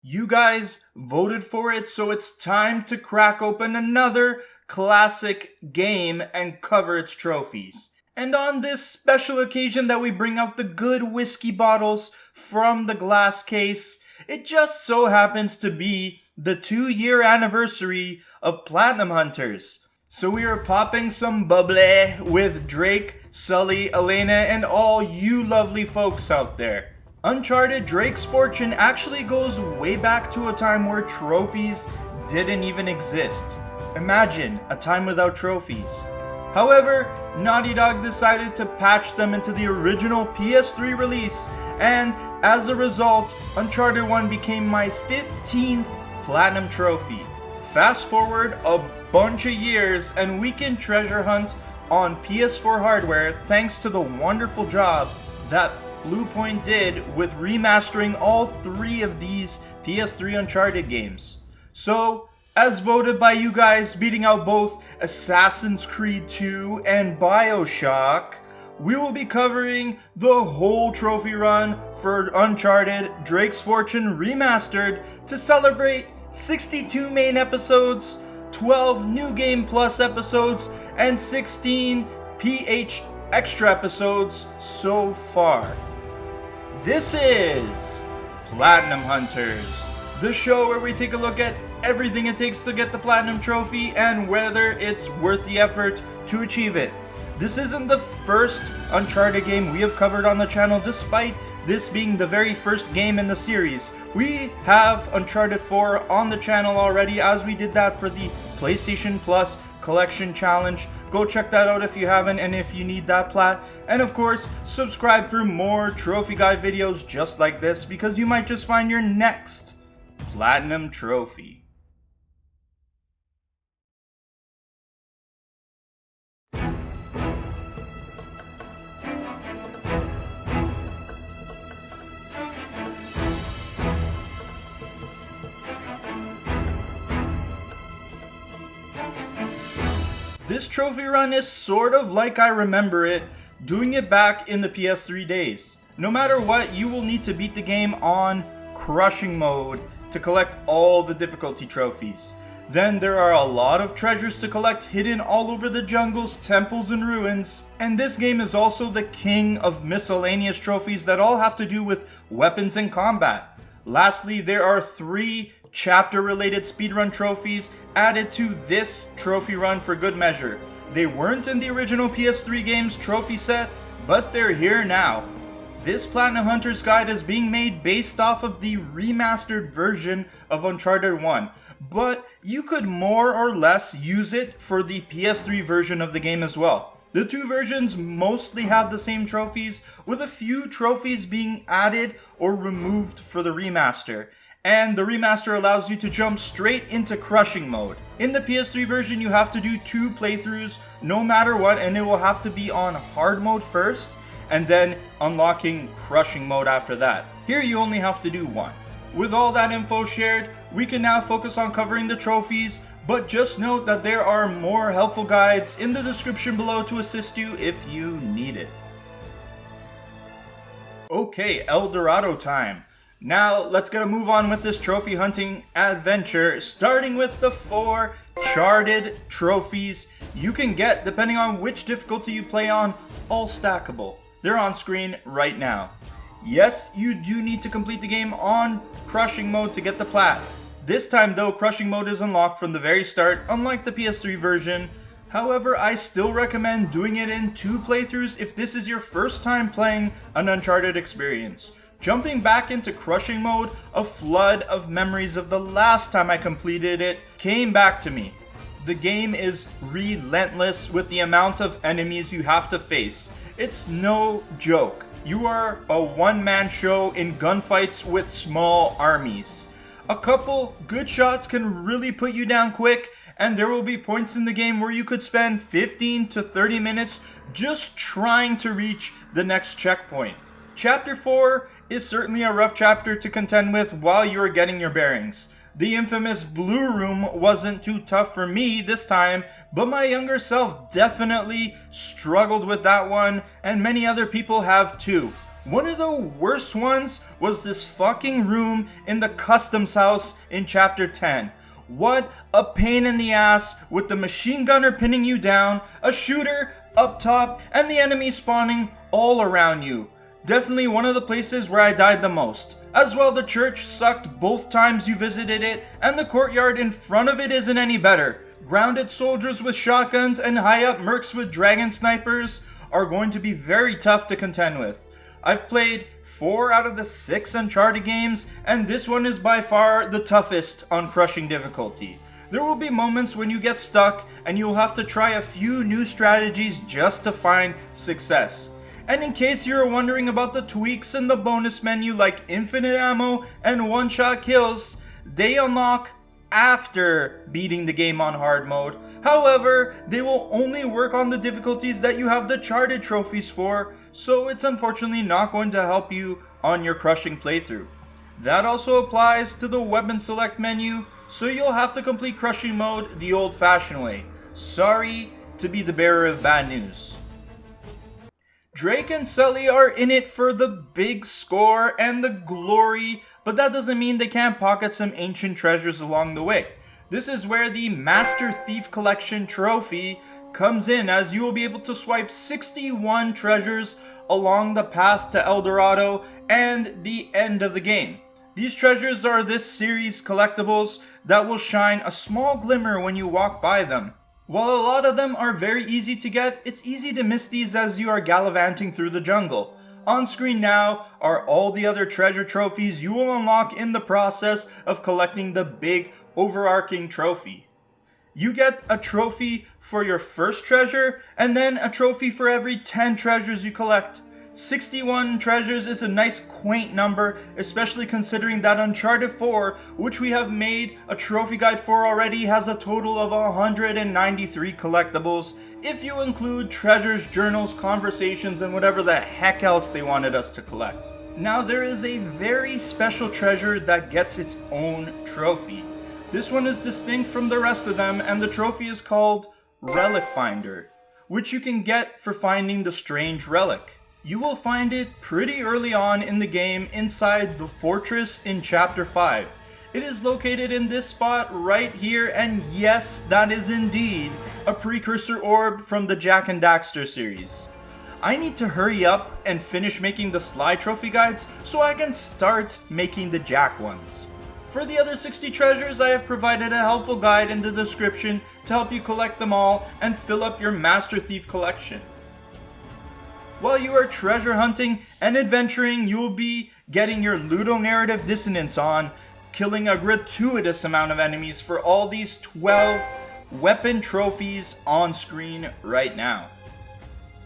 You guys voted for it, so it's time to crack open another classic game and cover its trophies. And on this special occasion that we bring out the good whiskey bottles from the glass case, it just so happens to be the 2-year anniversary of Platinum Hunters. So we are popping some bubbly with Drake, Sully, Elena, and all you lovely folks out there. Uncharted Drake's fortune actually goes way back to a time where trophies didn't even exist. Imagine a time without trophies. However, Naughty Dog decided to patch them into the original PS3 release, and as a result, Uncharted 1 became my 15th Platinum Trophy. Fast forward a bunch of years and we can treasure hunt on PS4 hardware thanks to the wonderful job that Bluepoint did with remastering all 3 of these PS3 Uncharted games. So, as voted by you guys, beating out both Assassin's Creed 2 and BioShock, we will be covering the whole trophy run for Uncharted Drake's Fortune Remastered to celebrate 62 main episodes, 12 New Game Plus episodes, and 16 PH Extra episodes so far. This is Platinum Hunters, the show where we take a look at everything it takes to get the Platinum Trophy and whether it's worth the effort to achieve it. This isn't the first Uncharted game we have covered on the channel, despite this being the very first game in the series. We have Uncharted 4 on the channel already, as we did that for the PlayStation Plus Collection Challenge. Go check that out if you haven't and if you need that plat. And of course, subscribe for more trophy guide videos just like this, because you might just find your next Platinum Trophy. This trophy run is sort of like I remember it, doing it back in the PS3 days. No matter what, you will need to beat the game on crushing mode to collect all the difficulty trophies. Then there are a lot of treasures to collect hidden all over the jungles, temples, and ruins. And this game is also the king of miscellaneous trophies that all have to do with weapons and combat. Lastly, there are 3 chapter-related speedrun trophies added to this trophy run for good measure. They weren't in the original PS3 game's trophy set, but they're here now. This Platinum Hunters guide is being made based off of the remastered version of Uncharted 1, but you could more or less use it for the PS3 version of the game as well. The 2 versions mostly have the same trophies, with a few trophies being added or removed for the remaster. And the remaster allows you to jump straight into crushing mode. In the PS3 version, you have to do 2 playthroughs no matter what, and it will have to be on hard mode first, and then unlocking crushing mode after that. Here you only have to do 1. With all that info shared, we can now focus on covering the trophies, but just note that there are more helpful guides in the description below to assist you if you need it. Okay, El Dorado time. Now, let's get a move on with this trophy hunting adventure, starting with the 4 charted trophies you can get depending on which difficulty you play on, all stackable. They're on screen right now. Yes, you do need to complete the game on crushing mode to get the plat. This time though, crushing mode is unlocked from the very start, unlike the PS3 version. However, I still recommend doing it in 2 playthroughs if this is your first time playing an Uncharted experience. Jumping back into crushing mode, a flood of memories of the last time I completed it came back to me. The game is relentless with the amount of enemies you have to face. It's no joke. You are a one-man show in gunfights with small armies. A couple good shots can really put you down quick, and there will be points in the game where you could spend 15 to 30 minutes just trying to reach the next checkpoint. Chapter 4 is certainly a rough chapter to contend with while you are getting your bearings. The infamous blue room wasn't too tough for me this time, but my younger self definitely struggled with that one, and many other people have too. One of the worst ones was this fucking room in the customs house in chapter 10. What a pain in the ass, with the machine gunner pinning you down, a shooter up top, and the enemy spawning all around you. Definitely one of the places where I died the most. As well, the church sucked both times you visited it, and the courtyard in front of it isn't any better. Grounded soldiers with shotguns and high up mercs with dragon snipers are going to be very tough to contend with. I've played 4 out of the 6 Uncharted games, and this one is by far the toughest on crushing difficulty. There will be moments when you get stuck and you'll have to try a few new strategies just to find success. And in case you're wondering about the tweaks in the bonus menu like infinite ammo and one-shot kills, they unlock after beating the game on hard mode. However, they will only work on the difficulties that you have the Uncharted trophies for, so it's unfortunately not going to help you on your crushing playthrough. That also applies to the weapon select menu, so you'll have to complete crushing mode the old-fashioned way. Sorry to be the bearer of bad news. Drake and Sully are in it for the big score and the glory, but that doesn't mean they can't pocket some ancient treasures along the way. This is where the Master Thief Collection trophy comes in, as you will be able to swipe 61 treasures along the path to El Dorado and the end of the game. These treasures are this series collectibles that will shine a small glimmer when you walk by them. While a lot of them are very easy to get, it's easy to miss these as you are gallivanting through the jungle. On screen now are all the other treasure trophies you will unlock in the process of collecting the big overarching trophy. You get a trophy for your first treasure, and then a trophy for every 10 treasures you collect. 61 treasures is a nice quaint number, especially considering that Uncharted 4, which we have made a trophy guide for already, has a total of 193 collectibles, if you include treasures, journals, conversations, and whatever the heck else they wanted us to collect. Now there is a very special treasure that gets its own trophy. This one is distinct from the rest of them, and the trophy is called Relic Finder, which you can get for finding the strange relic. You will find it pretty early on in the game inside the fortress in chapter 5. It is located in this spot right here, and yes, that is indeed a precursor orb from the Jak and Daxter series. I need to hurry up and finish making the Sly trophy guides so I can start making the Jak ones. For the other 60 treasures, I have provided a helpful guide in the description to help you collect them all and fill up your Master Thief collection. While you are treasure hunting and adventuring, you will be getting your ludonarrative dissonance on, killing a gratuitous amount of enemies for all these 12 weapon trophies on screen right now.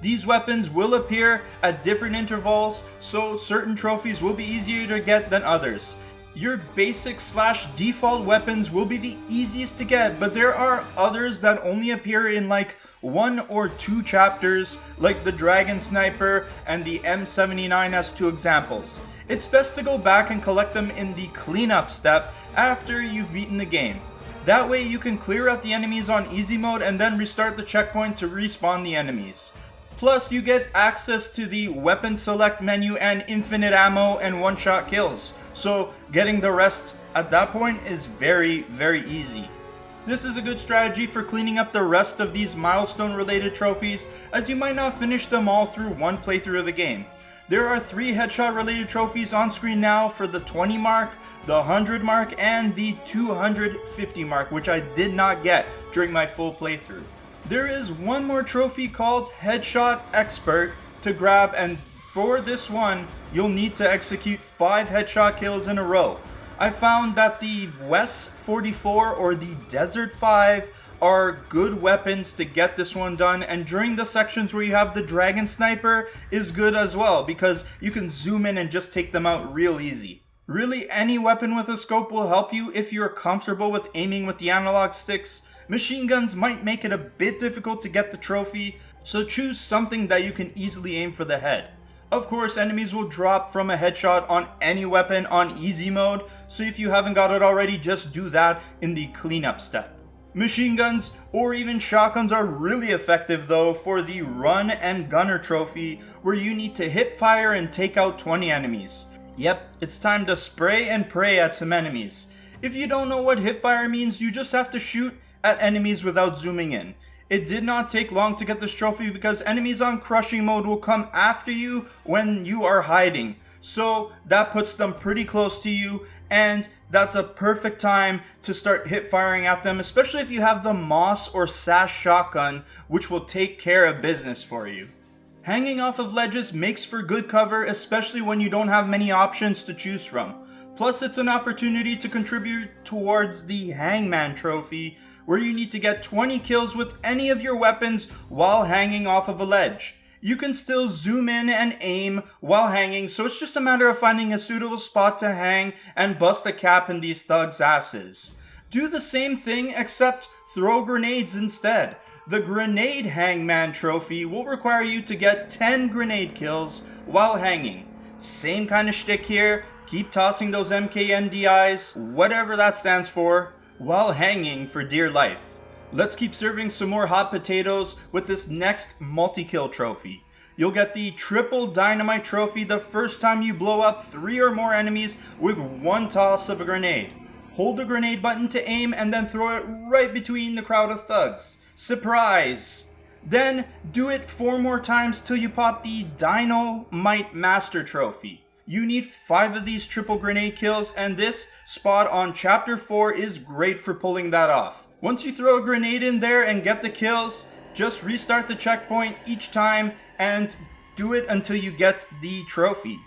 These weapons will appear at different intervals, so certain trophies will be easier to get than others. Your basic / default weapons will be the easiest to get, but there are others that only appear in like 1 or 2 chapters, like the Dragon Sniper and the M79 as 2 examples. It's best to go back and collect them in the cleanup step after you've beaten the game. That way you can clear out the enemies on easy mode and then restart the checkpoint to respawn the enemies. Plus, you get access to the weapon select menu and infinite ammo and one-shot kills, so getting the rest at that point is very, very easy. This is a good strategy for cleaning up the rest of these milestone-related trophies, as you might not finish them all through one playthrough of the game. There are 3 headshot-related trophies on screen now for the 20 mark, the 100 mark, and the 250 mark, which I did not get during my full playthrough. There is one more trophy called Headshot Expert to grab, and for this one, you'll need to execute 5 headshot kills in a row. I found that the Wes 44 or the Desert 5 are good weapons to get this one done, and during the sections where you have the Dragon Sniper is good as well, because you can zoom in and just take them out real easy. Really, any weapon with a scope will help you if you're comfortable with aiming with the analog sticks. Machine guns might make it a bit difficult to get the trophy, so choose something that you can easily aim for the head. Of course, enemies will drop from a headshot on any weapon on easy mode, so if you haven't got it already, just do that in the cleanup step. Machine guns or even shotguns are really effective though for the Run and Gunner trophy, where you need to hip fire and take out 20 enemies. Yep, it's time to spray and pray at some enemies. If you don't know what hip fire means, you just have to shoot at enemies without zooming in. It did not take long to get this trophy because enemies on crushing mode will come after you when you are hiding. So that puts them pretty close to you, and that's a perfect time to start hip firing at them, especially if you have the Moss or Sash shotgun, which will take care of business for you. Hanging off of ledges makes for good cover, especially when you don't have many options to choose from. Plus, it's an opportunity to contribute towards the Hangman Trophy, where you need to get 20 kills with any of your weapons while hanging off of a ledge. You can still zoom in and aim while hanging, so it's just a matter of finding a suitable spot to hang and bust a cap in these thugs' asses. Do the same thing, except throw grenades instead. The Grenade Hangman Trophy will require you to get 10 grenade kills while hanging. Same kind of shtick here, keep tossing those MKNDIs, whatever that stands for, while hanging for dear life. Let's keep serving some more hot potatoes with this next multi-kill trophy. You'll get the triple Dyno-Might trophy the first time you blow up 3 or more enemies with one toss of a grenade. Hold the grenade button to aim and then throw it right between the crowd of thugs. Surprise! Then do it 4 more times till you pop the Dyno-Might Master trophy. You need 5 of these triple grenade kills, and this spot on chapter 4 is great for pulling that off. Once you throw a grenade in there and get the kills, just restart the checkpoint each time and do it until you get the trophy.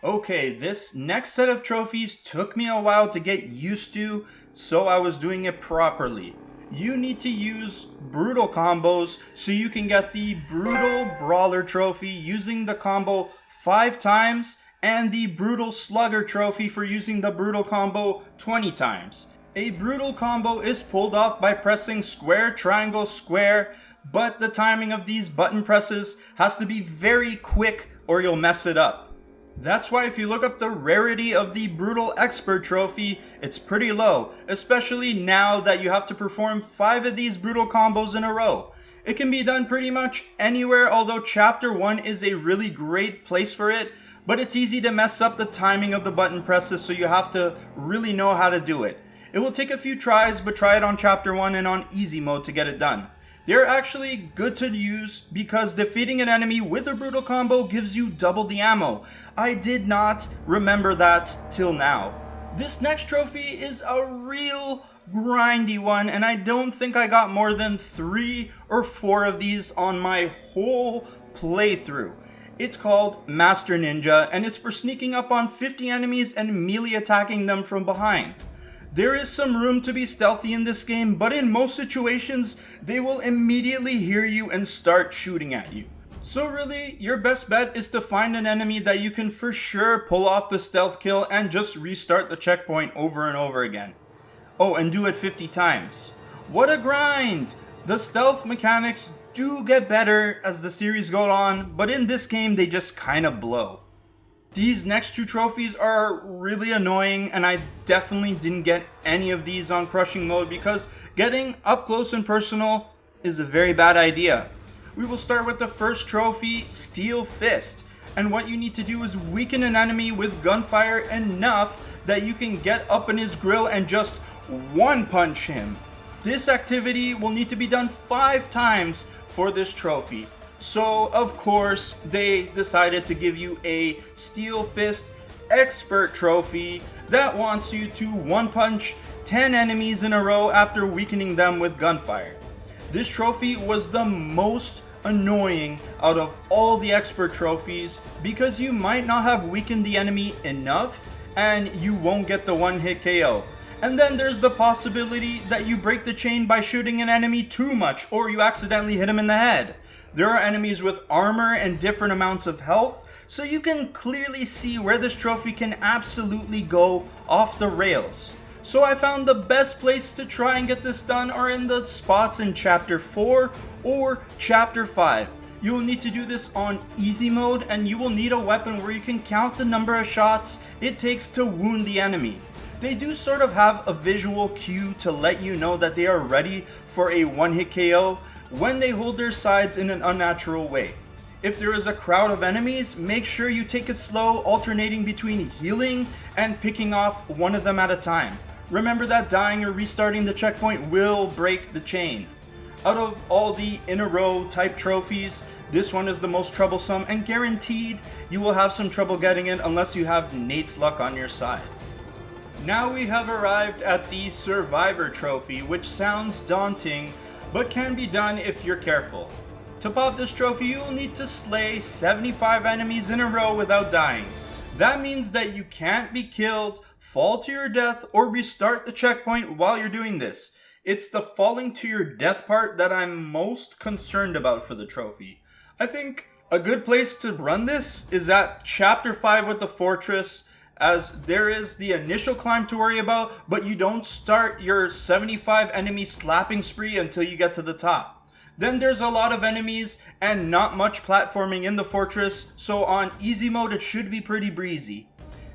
Okay, this next set of trophies took me a while to get used to, so I was doing it properly. You need to use brutal combos so you can get the Brutal Brawler trophy using the combo 5 times, and the Brutal Slugger trophy for using the brutal combo 20 times. A brutal combo is pulled off by pressing square, triangle, square, but the timing of these button presses has to be very quick or you'll mess it up. That's why if you look up the rarity of the Brutal Expert trophy, it's pretty low, especially now that you have to perform 5 of these brutal combos in a row. It can be done pretty much anywhere, although chapter 1 is a really great place for it, but it's easy to mess up the timing of the button presses, so you have to really know how to do it. It will take a few tries, but try it on chapter 1 and on easy mode to get it done. They're actually good to use because defeating an enemy with a brutal combo gives you double the ammo. I did not remember that till now. This next trophy is a real grindy one, and I don't think I got more than 3 or 4 of these on my whole playthrough. It's called Master Ninja, and it's for sneaking up on 50 enemies and melee attacking them from behind. There is some room to be stealthy in this game, but in most situations, they will immediately hear you and start shooting at you. So really, your best bet is to find an enemy that you can for sure pull off the stealth kill and just restart the checkpoint over and over again. Oh, and do it 50 times. What a grind! The stealth mechanics do get better as the series goes on, but in this game they just kind of blow. These next 2 trophies are really annoying, and I definitely didn't get any of these on crushing mode because getting up close and personal is a very bad idea. We will start with the first trophy, Steel Fist, and what you need to do is weaken an enemy with gunfire enough that you can get up in his grill and just one punch him. This activity will need to be done 5 times for this trophy. So, of course, they decided to give you a Steel Fist Expert trophy that wants you to one-punch 10 enemies in a row after weakening them with gunfire. This trophy was the most annoying out of all the Expert trophies because you might not have weakened the enemy enough and you won't get the one-hit KO. And then there's the possibility that you break the chain by shooting an enemy too much or you accidentally hit him in the head. There are enemies with armor and different amounts of health, so you can clearly see where this trophy can absolutely go off the rails. So I found the best place to try and get this done are in the spots in chapter 4 or chapter 5. You will need to do this on easy mode, and you will need a weapon where you can count the number of shots it takes to wound the enemy. they do sort of have a visual cue to let you know that they are ready for a one-hit KO when they hold their sides in an unnatural way. If there is a crowd of enemies, make sure you take it slow, alternating between healing and picking off one of them at a time. Remember that dying or restarting the checkpoint will break the chain. Out of all the in a row type trophies, this one is the most troublesome and guaranteed you will have some trouble getting it unless you have Nate's luck on your side. Now we have arrived at the Survivor Trophy, which sounds daunting, but can be done if you're careful. To pop this trophy, you will need to slay 75 enemies in a row without dying. That means that you can't be killed, fall to your death, or restart the checkpoint while you're doing this. It's the falling to your death part that I'm most concerned about for the trophy. I think a good place to run this is at Chapter 5 with the Fortress, as there is the initial climb to worry about, but you don't start your 75 enemy slapping spree until you get to the top. Then there's a lot of enemies and not much platforming in the fortress, so on easy mode it should be pretty breezy.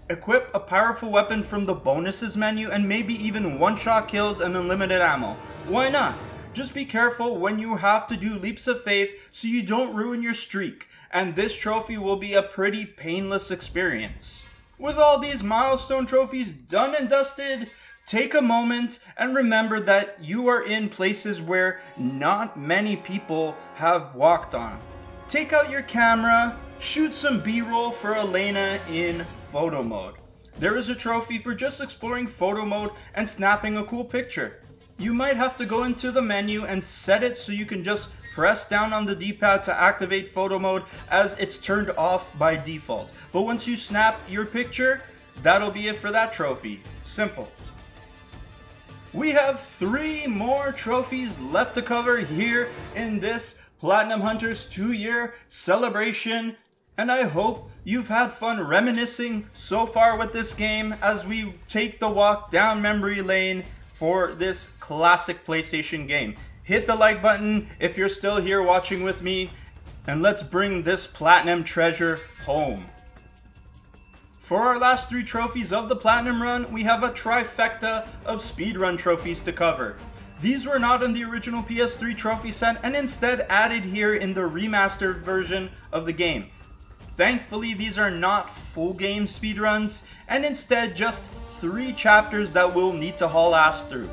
Equip a powerful weapon from the bonuses menu and maybe even one-shot kills and unlimited ammo. Why not? Just be careful when you have to do leaps of faith so you don't ruin your streak, and this trophy will be a pretty painless experience. With all these milestone trophies done and dusted, take a moment and remember that you are in places where not many people have walked on. Take out your camera, shoot some B-roll for Elena in photo mode. There is a trophy for just exploring photo mode and snapping a cool picture. You might have to go into the menu and set it so you can just press down on the D-pad to activate photo mode, as it's turned off by default. But once you snap your picture, that'll be it for that trophy. Simple. We have 3 more trophies left to cover here in this Platinum Hunters 2-year celebration, and I hope you've had fun reminiscing so far with this game as we take the walk down memory lane for this classic PlayStation game. Hit the like button if you're still here watching with me, and let's bring this platinum treasure home. For our last 3 trophies of the Platinum Run, we have a trifecta of speedrun trophies to cover. These were not in the original PS3 trophy set and instead added here in the remastered version of the game. Thankfully, these are not full game speedruns, and instead just 3 chapters that we'll need to haul ass through.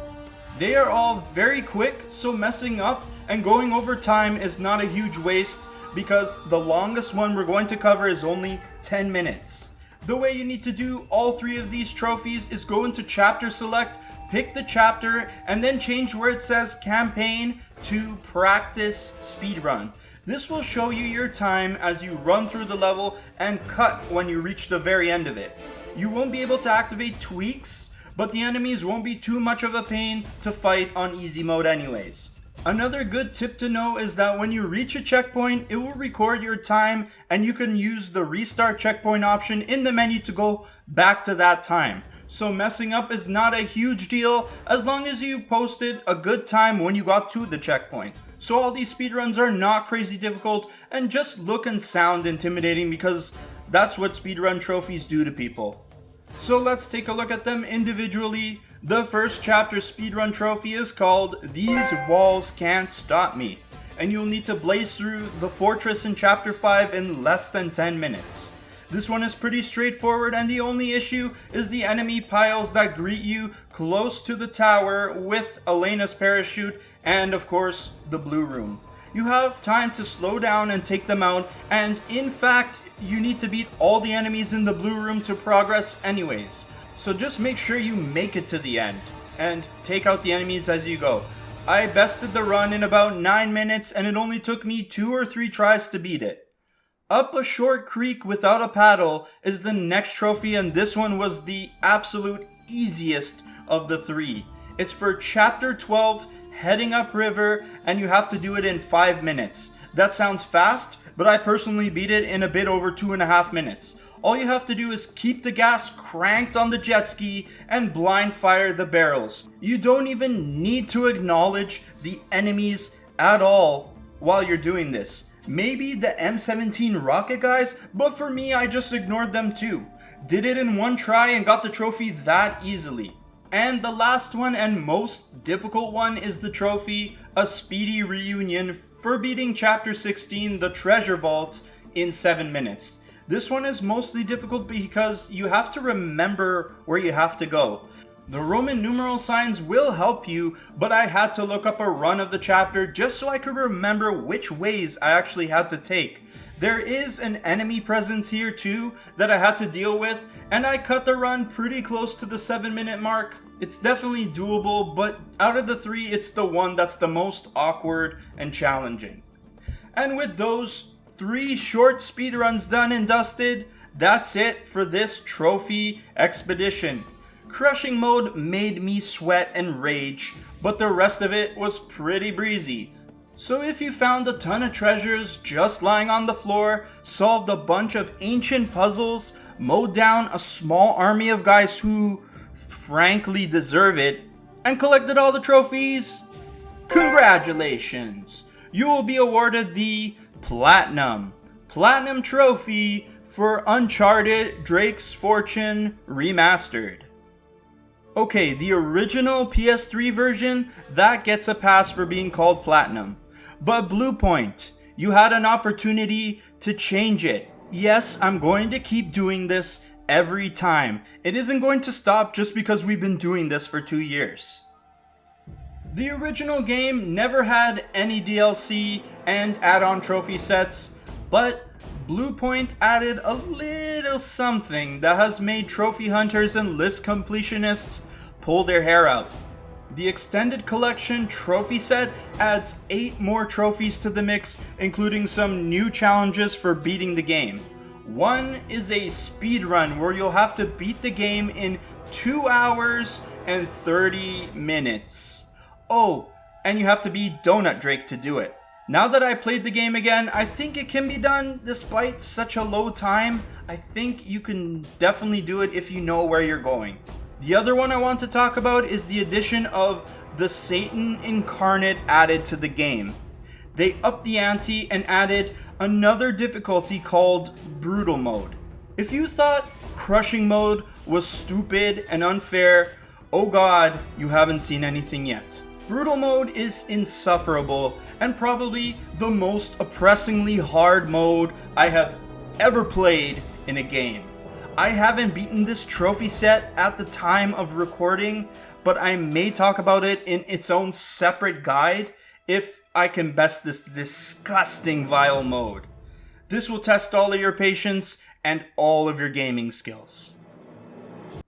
They are all very quick, so messing up and going over time is not a huge waste, because the longest one we're going to cover is only 10 minutes. The way you need to do all 3 of these trophies is go into chapter select, pick the chapter, and then change where it says campaign to practice speedrun. This will show you your time as you run through the level and cut when you reach the very end of it. You won't be able to activate tweaks, but the enemies won't be too much of a pain to fight on easy mode anyways. Another good tip to know is that when you reach a checkpoint, it will record your time and you can use the restart checkpoint option in the menu to go back to that time. So messing up is not a huge deal as long as you posted a good time when you got to the checkpoint. So all these speedruns are not crazy difficult and just look and sound intimidating because that's what speedrun trophies do to people. So let's take a look at them individually. The first chapter speedrun trophy is called These Walls Can't Stop Me, and you'll need to blaze through the fortress in chapter 5 in less than 10 minutes. This one is pretty straightforward, and the only issue is the enemy piles that greet you close to the tower with Elena's parachute and of course the blue room. You have time to slow down and take them out, and in fact you need to beat all the enemies in the blue room to progress anyways. So just make sure you make it to the end and take out the enemies as you go. I bested the run in about 9 minutes and it only took me 2 or 3 tries to beat it. Up a short creek without a paddle is the next trophy, and this one was the absolute easiest of the 3. It's for chapter 12, Heading Up River, and you have to do it in 5 minutes. That sounds fast, but I personally beat it in a bit over 2.5 minutes. All you have to do is keep the gas cranked on the jet ski and blind fire the barrels. You don't even need to acknowledge the enemies at all while you're doing this. Maybe the M17 rocket guys, but for me I just ignored them too. Did it in one try and got the trophy that easily. And the last one and most difficult one is the trophy, a Speedy reunion for beating Chapter 16, the Treasure Vault, in 7 minutes. This one is mostly difficult because you have to remember where you have to go. The Roman numeral signs will help you, but I had to look up a run of the chapter just so I could remember which ways I actually had to take. There is an enemy presence here too that I had to deal with, and I cut the run pretty close to the 7-minute mark. It's definitely doable, but out of the 3, it's the one that's the most awkward and challenging. And with those 3 short speedruns done and dusted, that's it for this trophy expedition. Crushing mode made me sweat and rage, but the rest of it was pretty breezy. So if you found a ton of treasures just lying on the floor, solved a bunch of ancient puzzles, mowed down a small army of guys who frankly deserve it, and collected all the trophies, congratulations! You will be awarded the Platinum Trophy for Uncharted Drake's Fortune Remastered. Okay, the original PS3 version, that gets a pass for being called Platinum. But Bluepoint, you had an opportunity to change it. Yes, I'm going to keep doing this every time. It isn't going to stop just because we've been doing this for 2 years. The original game never had any DLC and add-on trophy sets, but Bluepoint added a little something that has made trophy hunters and list completionists pull their hair out. The extended collection trophy set adds 8 more trophies to the mix, including some new challenges for beating the game. One is a speed run where you'll have to beat the game in 2 hours and 30 minutes. Oh, and you have to be Donut Drake to do it. Now that I played the game again, I think it can be done despite such a low time. I think you can definitely do it if you know where you're going. The other one I want to talk about is the addition of the Satan Incarnate added to the game. They upped the ante and added another difficulty called Brutal Mode. If you thought Crushing Mode was stupid and unfair, oh god, you haven't seen anything yet. Brutal Mode is insufferable and probably the most oppressingly hard mode I have ever played in a game. I haven't beaten this trophy set at the time of recording, but I may talk about it in its own separate guide if I can best this disgusting vile mode. This will test all of your patience and all of your gaming skills.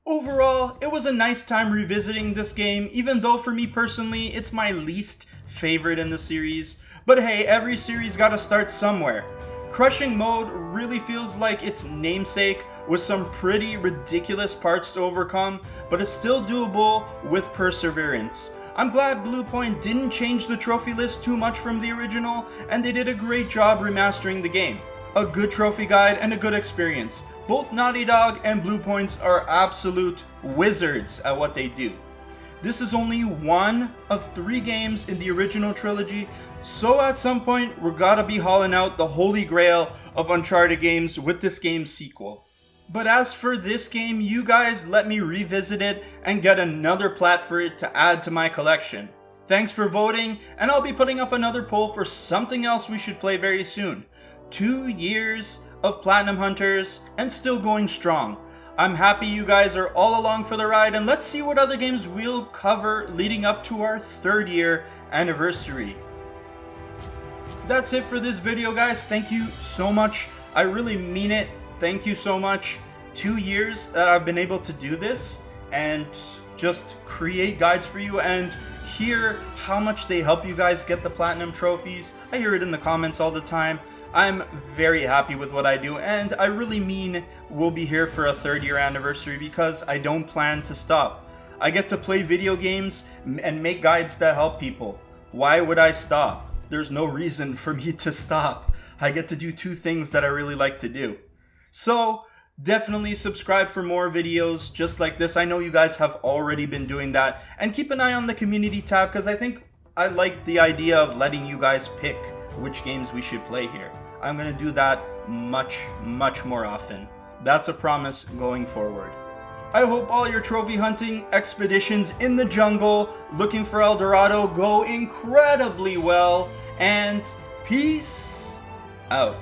Overall, it was a nice time revisiting this game, even though for me personally, it's my least favorite in the series. But hey, every series gotta start somewhere. Crushing Mode really feels like its namesake, with some pretty ridiculous parts to overcome, but it's still doable with perseverance. I'm glad Bluepoint didn't change the trophy list too much from the original, and they did a great job remastering the game. A good trophy guide and a good experience. Both Naughty Dog and Bluepoint are absolute wizards at what they do. This is only one of 3 games in the original trilogy, so at some point we're gotta be hauling out the holy grail of Uncharted games with this game's sequel. But as for this game, you guys let me revisit it and get another plat for it to add to my collection. Thanks for voting, and I'll be putting up another poll for something else we should play very soon. 2 years of Platinum Hunters and still going strong. I'm happy you guys are all along for the ride, and let's see what other games we'll cover leading up to our 3rd year anniversary. That's it for this video, guys. Thank you so much. I really mean it. Thank you so much. 2 years that I've been able to do this and just create guides for you and hear how much they help you guys get the platinum trophies. I hear it in the comments all the time. I'm very happy with what I do, and I really mean we'll be here for a 3rd year anniversary because I don't plan to stop. I get to play video games and make guides that help people. Why would I stop? There's no reason for me to stop. I get to do 2 things that I really like to do. So definitely subscribe for more videos just like this. I know you guys have already been doing that, and keep an eye on the community tab because I think I like the idea of letting you guys pick which games we should play here. I'm gonna do that much more often. That's a promise going forward. I hope all your trophy hunting expeditions in the jungle looking for El Dorado go incredibly well, and peace out.